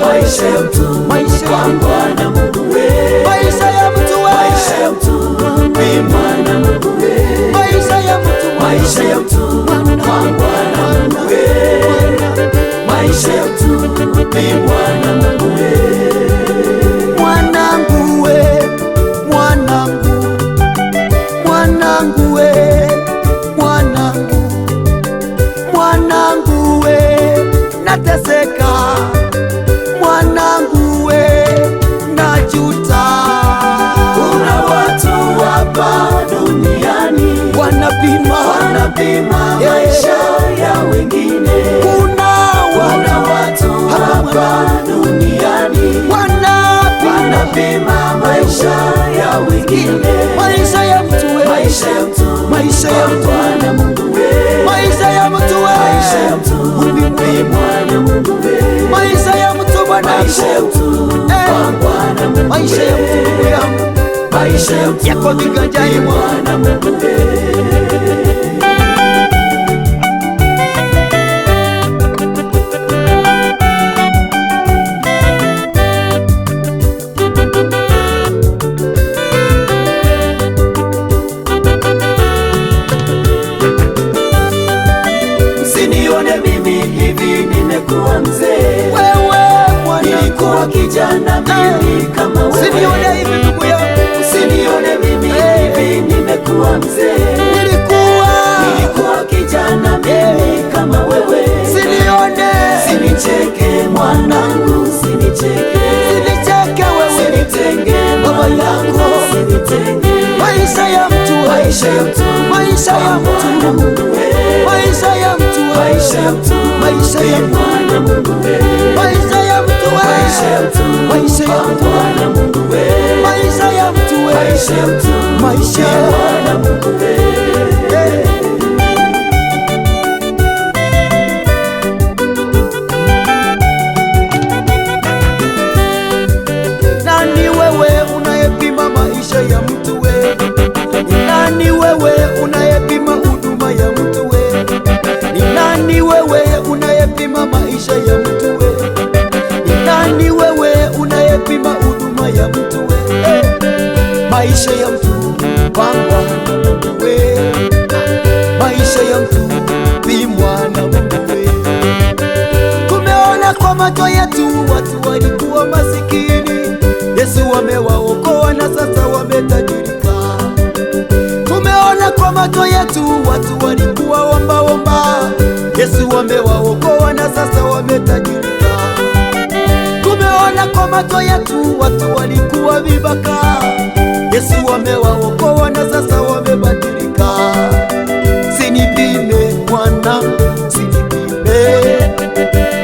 maisha ya mtu kwa Bwana Mungu wewe, maisha ya mtu wewe, maisha ya mtu ni Bwana Mungu wewe, maisha ya mtu, maisha ya mtu kwa Bwana Mungu wewe, maisha ya mtu ni Bwana Mungu wewe. Mwanangu we, mwanangu, mwanangu we, mwanangu, mwanangu we, nateseka, mwanangu we, najuta. Kuna watu hapa duniani wanapima maisha ya wengine. Kuna watu hapa duniani wanapima maisha ya wengine. maisha ya mtu we, Maisha ya mtu, maisha ya mtu, Bwana Mungu wewe, maisha ya mtu we, maisha ya mtu ni Bwana Mungu wewe, maisha ya mtu bwana, maisha ya mtu kwa Bwana Mungu, maisha ya mtu ndugu yangu, maisha ya mtu yako viganjani ni Bwana Mungu wewe. Usinione mimi hivi nimekuwa mzee, wewe mwana, nilikuwa kijana mimi kama wewe. usinione hivi ndugu yangu, Usinione mimi hivi nimekuwa mzee, nilikuwa kijana mimi kama wewe. usinione, Usinicheke mwanangu, usinicheke, usinicheke wewe, usinitenge baba yangu, usinitenge. maisha ya mtu we, Maisha ya mtu, maisha ya mtu, Bwana Mungu wewe, maisha ya mtu we, maisha ya mtu, maisha ya mtu, Bwana Mungu wewe, maisha ya mtu we, maisha ya mtu, maisha ya mtu, Bwana Mungu wewe, maisha ya mtu we, maisha ya mtu, maisha ya Bwana Mungu wewe. Nani wewe unayepima maisha ya mtu we? Ni nani wewe unayepima huduma ya mtu we? Ni nani wewe unayepima maisha ya mtu we? Ni nani wewe unayepima huduma ya mtu we? Maisha ya mtu pangwa na Mungu we, maisha ya mtu pimwa na Mungu we. Tumeona kwa macho yetu watu walikuwa masikini, Yesu amewaokoa na sasa wametajirika. Tumeona kwa macho yetu watu walikuwa ombaomba, Yesu amewaokoa na sasa wametajirika. Tumeona kwa macho yetu watu walikuwa vibaka, Yesu amewaokoa na sasa wamebadilika. Sinipime mwanangu, sinipime,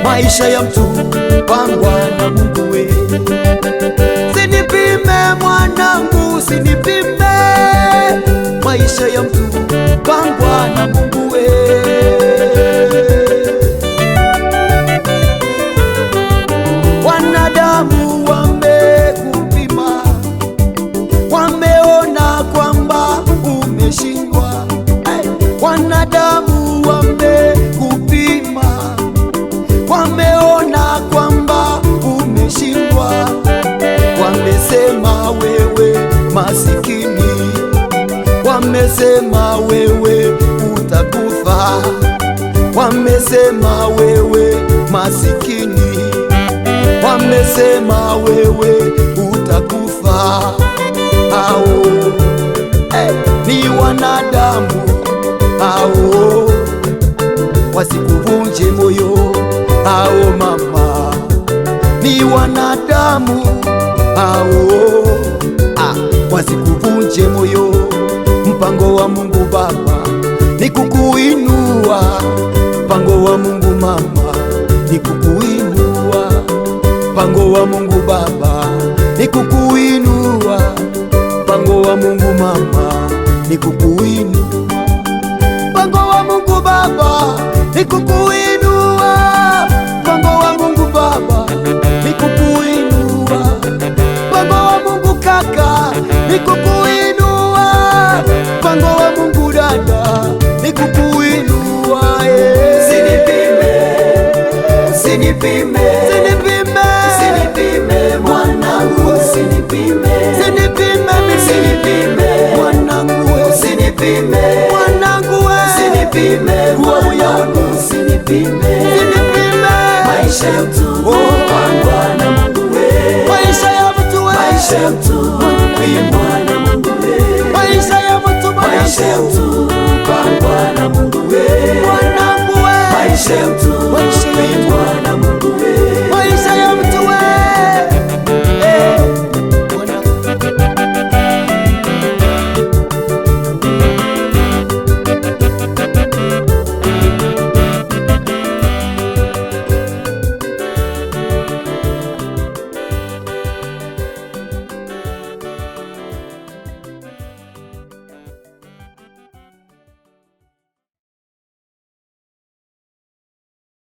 maisha ya mtu pangwa na Mungu we. Sinipime mwanangu, sinipime, maisha ya mtu pangwa na Mungu we. Wanadamu wamekupima, wameona kwamba umeshindwa. Wanadamu wamekupima, wameona kwamba umeshindwa. Wamesema wewe masikini, wamesema wewe utakufa, wamesema wewe masikini, wamesema wewe utakufa. Hao ni wanadamu hao, wasikuvunje moyo. Hao mama ni wanadamu hao, wasikuvunje moyo. Mpango wa Mungu Baba ni kukuinua, mpango wa Mungu Mama ni kukuinua, mpango wa Mungu Baba ni kukuinua, mpango wa Mungu Mama ni kukuinua, mpango wa Mungu Baba ni kukuinua, mpango wa Mungu Baba ni kukuinua, mpango wa Mungu Kaka ni kukuinua, mpango wa Mungu Dada ni kukuinua. Usinipime, usinipime, Usinipime, usinipime mwanangu we, usinipime mwanangu, usinipime maisha ya mtu pangwa na Mungu we, maisha ya mtu we, maisha ya mtu pimwa na Mungu we, maisha ya mtu, maisha ya mtu pangwa na Mungu we, mwanangu we, maisha ya mtu